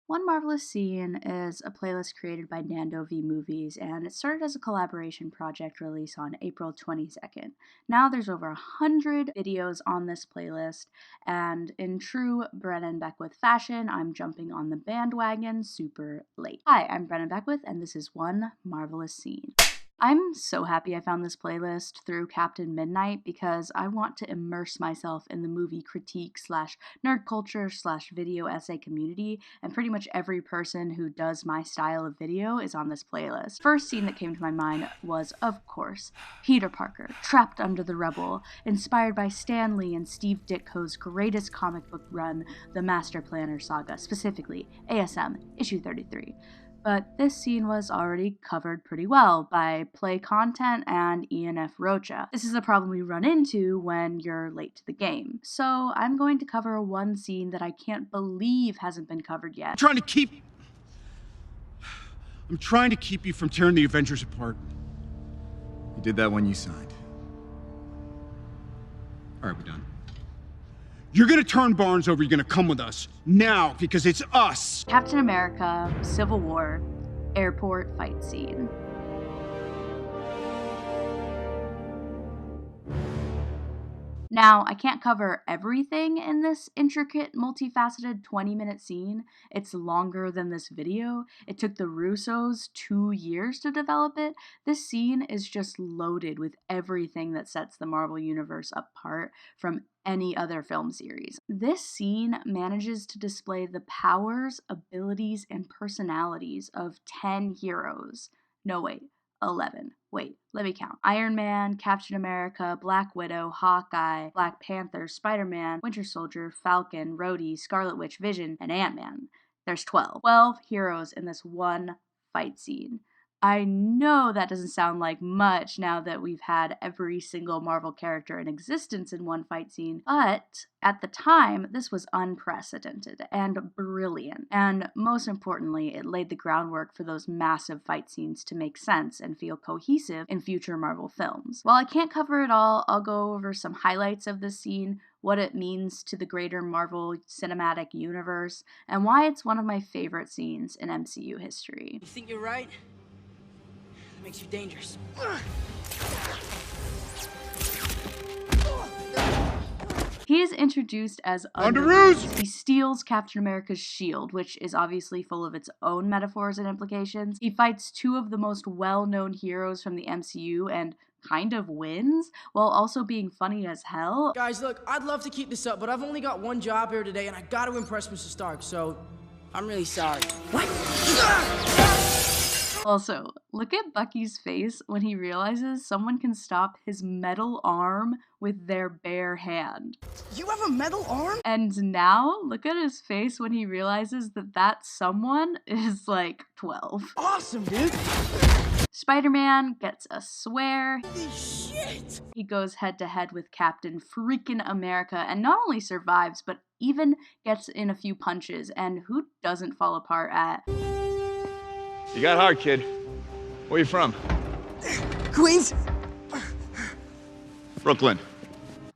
One Marvelous Scene is a playlist created by Nando V Movies, and it started as a collaboration project released on April 22nd. Now there's over 100 videos on this playlist, and in true Brennan Beckwith fashion, I'm jumping on the bandwagon super late. Hi, I'm Brennan Beckwith, and this is One Marvelous Scene. I'm so happy I found this playlist through Captain Midnight because I want to immerse myself in the movie critique slash nerd culture slash video essay community, and pretty much every person who does my style of video is on this playlist. First scene that came to my mind was, of course, Peter Parker, trapped under the rubble, inspired by Stan Lee and Steve Ditko's greatest comic book run, the Master Planner Saga, specifically ASM issue 33. But this scene was already covered pretty well by Play Content and Ian F. Rocha. This is a problem we run into when you're late to the game. So I'm going to cover one scene that I can't believe hasn't been covered yet. I'm trying to keep you from tearing the Avengers apart. You did that when you signed. All right, we're done. You're gonna turn Barnes over, you're gonna come with us. Now, because it's us! Captain America, Civil War, airport fight scene. Now, I can't cover everything in this intricate, multifaceted 20-minute scene. It's longer than this video. It took the Russos 2 years to develop it. This scene is just loaded with everything that sets the Marvel Universe apart from any other film series. This scene manages to display the powers, abilities, and personalities of 10 heroes. No, wait. 11. Wait, let me count. Iron Man, Captain America, Black Widow, Hawkeye, Black Panther, Spider-Man, Winter Soldier, Falcon, Rhodey, Scarlet Witch, Vision, and Ant-Man. There's 12. 12 heroes in this one fight scene. I know that doesn't sound like much now that we've had every single Marvel character in existence in one fight scene, but at the time, this was unprecedented and brilliant, and most importantly, it laid the groundwork for those massive fight scenes to make sense and feel cohesive in future Marvel films. While I can't cover it all, I'll go over some highlights of this scene, what it means to the greater Marvel Cinematic Universe, and why it's one of my favorite scenes in MCU history. You think you're right? It makes you dangerous. He is introduced as Underoos! He steals Captain America's shield, which is obviously full of its own metaphors and implications. He fights two of the most well-known heroes from the MCU and kind of wins, while also being funny as hell. Guys, look, I'd love to keep this up, but I've only got one job here today, and I gotta impress Mr. Stark, so I'm really sorry. What? Also, look at Bucky's face when he realizes someone can stop his metal arm with their bare hand. You have a metal arm? And now, look at his face when he realizes that that someone is like 12. Awesome, dude! Spider-Man gets a swear. Holy shit! He goes head-to-head with Captain freaking America and not only survives, but even gets in a few punches, and who doesn't fall apart at... You got hard, kid. Where you from? Queens? Brooklyn.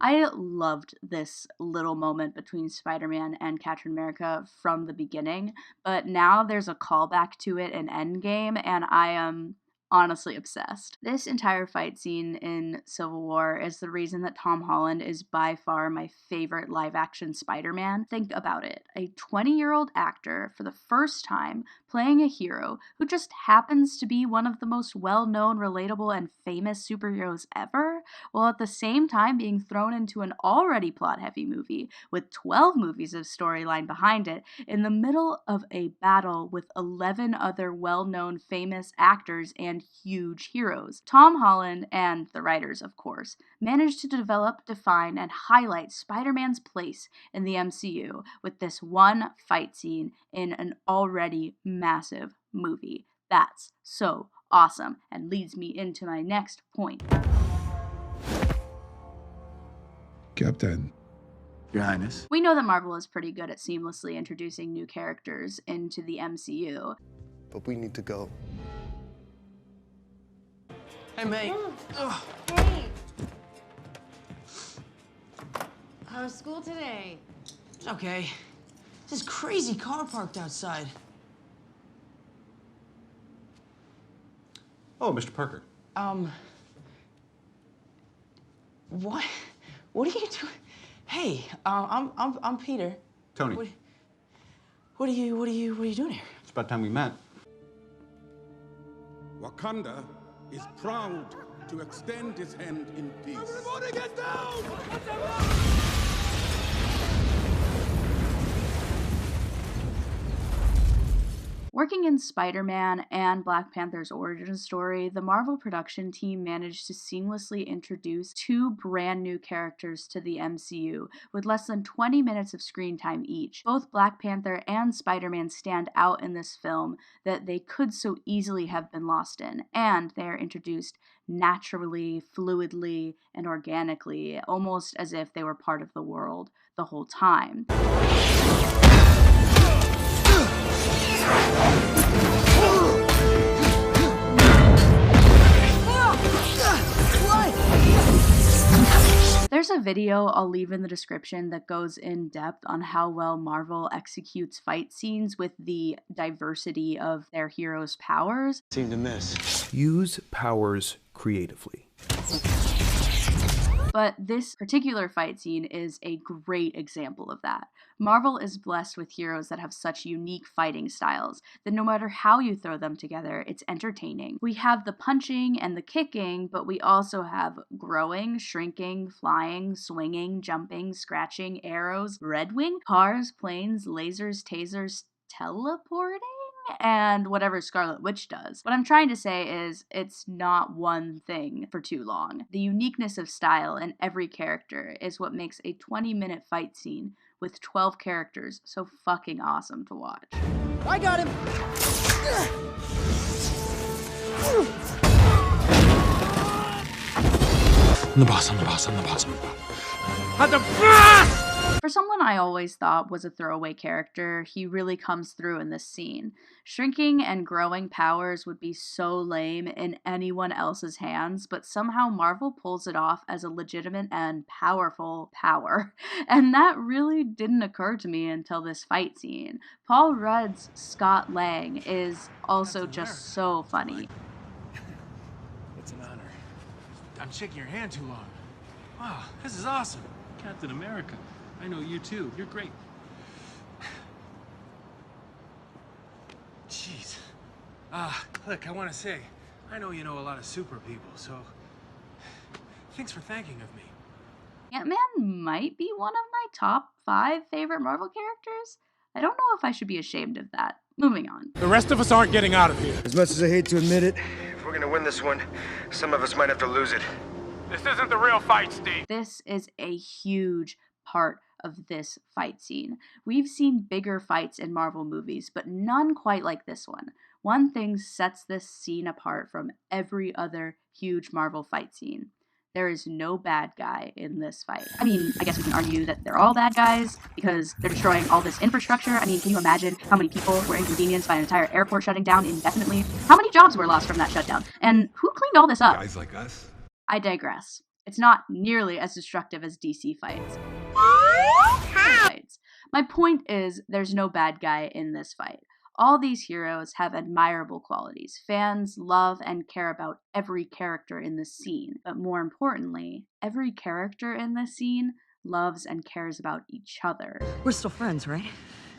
I loved this little moment between Spider-Man and Captain America from the beginning, but now there's a callback to it in Endgame, and I am honestly obsessed. This entire fight scene in Civil War is the reason that Tom Holland is by far my favorite live-action Spider-Man. Think about it. A 20-year-old actor, for the first time, playing a hero who just happens to be one of the most well-known, relatable, and famous superheroes ever, while at the same time being thrown into an already plot-heavy movie with 12 movies of storyline behind it, in the middle of a battle with 11 other well-known, famous actors and huge heroes. Tom Holland, and the writers of course, managed to develop, define, and highlight Spider-Man's place in the MCU with this one fight scene in an already massive movie. That's so awesome, and leads me into my next point. Captain. Your Highness. We know that Marvel is pretty good at seamlessly introducing new characters into the MCU. But we need to go. Hey, mate. Hey! How's school today? It's okay. This crazy car parked outside. Oh, Mr. Parker. What? What are you doing? Hey, I'm Peter. Tony. What are you doing here? It's about time we met. Wakanda is proud to extend his hand in peace. Everybody get down! Working in Spider-Man and Black Panther's origin story, the Marvel production team managed to seamlessly introduce two brand new characters to the MCU with less than 20 minutes of screen time each. Both Black Panther and Spider-Man stand out in this film that they could so easily have been lost in, and they are introduced naturally, fluidly, and organically, almost as if they were part of the world the whole time. There's a video I'll leave in the description that goes in depth on how well Marvel executes fight scenes with the diversity of their heroes' powers. Seem to miss. Use powers creatively. But this particular fight scene is a great example of that. Marvel is blessed with heroes that have such unique fighting styles that no matter how you throw them together, it's entertaining. We have the punching and the kicking, but we also have growing, shrinking, flying, swinging, jumping, scratching, arrows, red wing, cars, planes, lasers, tasers, teleporting? And whatever Scarlet Witch does. What I'm trying to say is it's not one thing for too long. The uniqueness of style in every character is what makes a 20-minute fight scene with 12 characters so fucking awesome to watch. I got him. I'm the boss, I'm the boss, I'm the boss, I'm the boss. For someone I always thought was a throwaway character, he really comes through in this scene. Shrinking and growing powers would be so lame in anyone else's hands, but somehow Marvel pulls it off as a legitimate and powerful power. And that really didn't occur to me until this fight scene. Paul Rudd's Scott Lang is also just so funny. It's an honor. I'm shaking your hand too long. Wow, this is awesome. Captain America. I know you too. You're great. Jeez. Look, I want to say, I know you know a lot of super people, so thanks for thanking of me. Ant-Man might be one of my top 5 favorite Marvel characters. I don't know if I should be ashamed of that. Moving on. The rest of us aren't getting out of here. As much as I hate to admit it, if we're gonna win this one, some of us might have to lose it. This isn't the real fight, Steve. This is a huge part of this fight scene. We've seen bigger fights in Marvel movies, but none quite like this one. One thing sets this scene apart from every other huge Marvel fight scene. There is no bad guy in this fight. I mean, I guess we can argue that they're all bad guys because they're destroying all this infrastructure. I mean, can you imagine how many people were inconvenienced by an entire airport shutting down indefinitely? How many jobs were lost from that shutdown? And who cleaned all this up? Guys like us. I digress. It's not nearly as destructive as DC fights. My point is, there's no bad guy in this fight. All these heroes have admirable qualities. Fans love and care about every character in this scene. But more importantly, every character in this scene loves and cares about each other. We're still friends, right?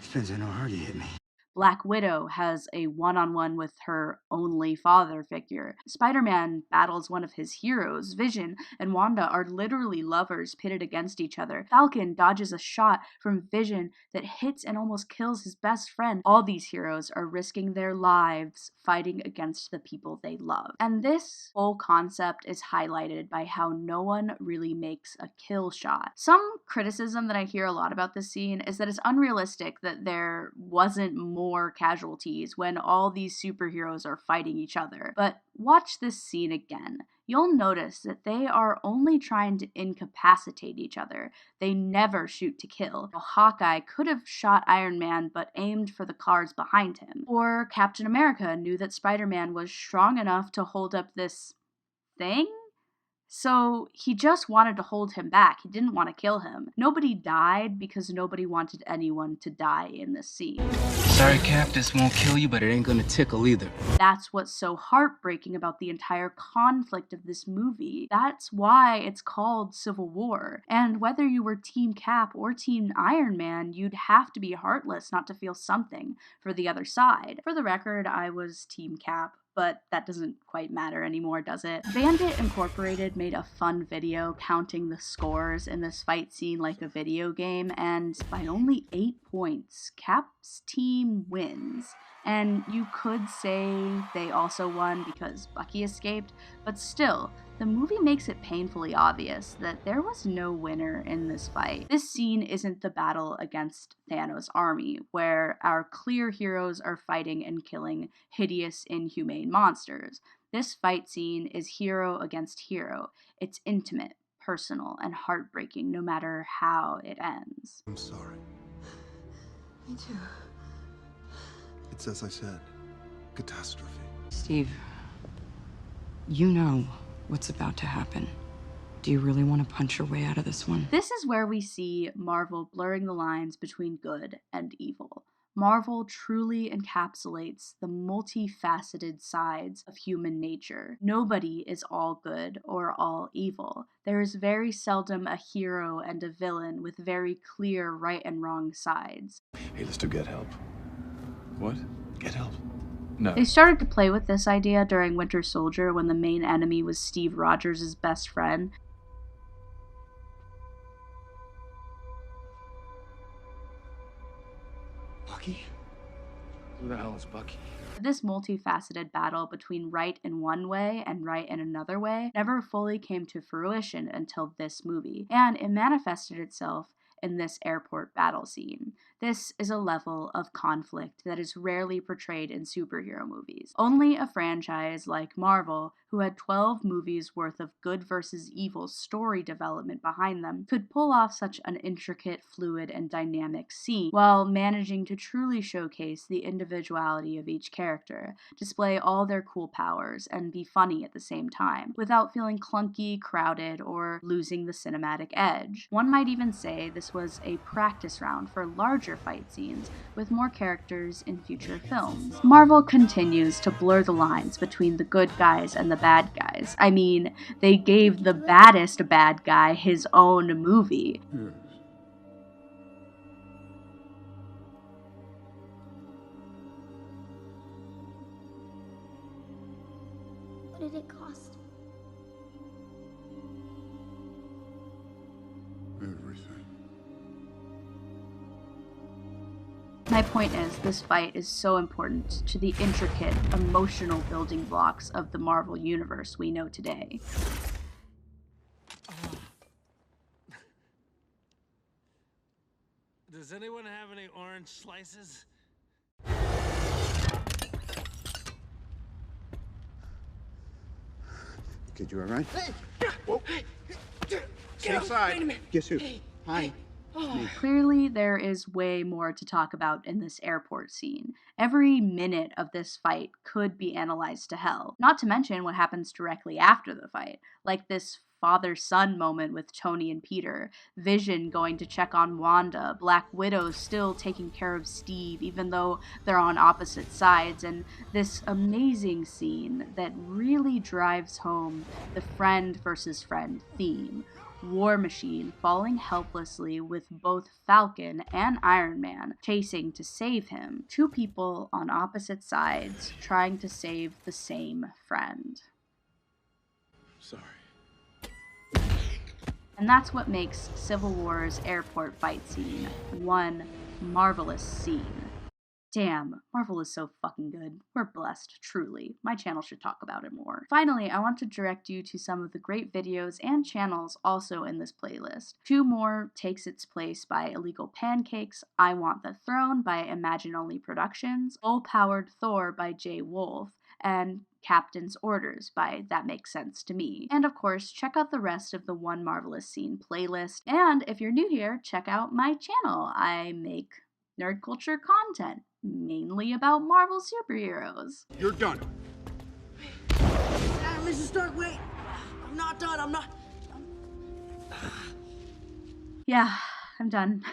Depends on how hard you hit me. Black Widow has a one-on-one with her only father figure. Spider-Man battles one of his heroes. Vision and Wanda are literally lovers pitted against each other. Falcon dodges a shot from Vision that hits and almost kills his best friend. All these heroes are risking their lives fighting against the people they love. And this whole concept is highlighted by how no one really makes a kill shot. Some criticism that I hear a lot about this scene is that it's unrealistic that there wasn't more casualties when all these superheroes are fighting each other. But watch this scene again. You'll notice that they are only trying to incapacitate each other. They never shoot to kill. Hawkeye could have shot Iron Man but aimed for the cars behind him. Or Captain America knew that Spider-Man was strong enough to hold up this thing? So he just wanted to hold him back. He didn't want to kill him. Nobody died because nobody wanted anyone to die in this scene. Sorry, Cap, this won't kill you, but it ain't gonna tickle either. That's what's so heartbreaking about the entire conflict of this movie. That's why it's called Civil War. And whether you were Team Cap or Team Iron Man, you'd have to be heartless not to feel something for the other side. For the record, I was Team Cap, but that doesn't quite matter anymore, does it? Bandit Incorporated made a fun video counting the scores in this fight scene like a video game, and by only 8 points, Cap's team wins. And you could say they also won because Bucky escaped, but still, the movie makes it painfully obvious that there was no winner in this fight. This scene isn't the battle against Thanos' army, where our clear heroes are fighting and killing hideous, inhumane monsters. This fight scene is hero against hero. It's intimate, personal, and heartbreaking no matter how it ends. I'm sorry. Me too. It's as I said, catastrophe. Steve, you know what's about to happen. Do you really want to punch your way out of this one? This is where we see Marvel blurring the lines between good and evil. Marvel truly encapsulates the multifaceted sides of human nature. Nobody is all good or all evil. There is very seldom a hero and a villain with very clear right and wrong sides. Hey, let's do get help. What? Get help? No. They started to play with this idea during Winter Soldier when the main enemy was Steve Rogers' best friend. Bucky? Who the hell is Bucky? This multifaceted battle between right in one way and right in another way never fully came to fruition until this movie, and it manifested itself in this airport battle scene. This is a level of conflict that is rarely portrayed in superhero movies. Only a franchise like Marvel, who had 12 movies worth of good versus evil story development behind them, could pull off such an intricate, fluid, and dynamic scene while managing to truly showcase the individuality of each character, display all their cool powers, and be funny at the same time, without feeling clunky, crowded, or losing the cinematic edge. One might even say this was a practice round for larger fight scenes with more characters in future films. Marvel continues to blur the lines between the good guys and the bad guys. I mean, they gave the baddest bad guy his own movie. Yes. What did it cost? Everything. My point is, this fight is so important to the intricate, emotional building blocks of the Marvel Universe we know today. Does anyone have any orange slices? Kid, you all right? Whoa. Stay aside. Guess who? Hi. Clearly, there is way more to talk about in this airport scene. Every minute of this fight could be analyzed to hell, not to mention what happens directly after the fight, like this father-son moment with Tony and Peter, Vision going to check on Wanda, Black Widow still taking care of Steve even though they're on opposite sides, and this amazing scene that really drives home the friend versus friend theme. War Machine falling helplessly with both Falcon and Iron Man chasing to save him. Two people on opposite sides trying to save the same friend. Sorry. And that's what makes Civil War's airport fight scene one marvelous scene. Damn, Marvel is so fucking good. We're blessed, truly. My channel should talk about it more. Finally, I want to direct you to some of the great videos and channels also in this playlist. Two more takes its place by Illegal Pancakes, I Want the Throne by Imagine Only Productions, Full-Powered Thor by Jay Wolf, and Captain's Orders by That Makes Sense to Me. And of course, check out the rest of the One Marvelous Scene playlist. And if you're new here, check out my channel. I make nerd culture content, mainly about Marvel superheroes. You're done. Mrs. Stark, wait! I'm not done. I'm not. Yeah, I'm done.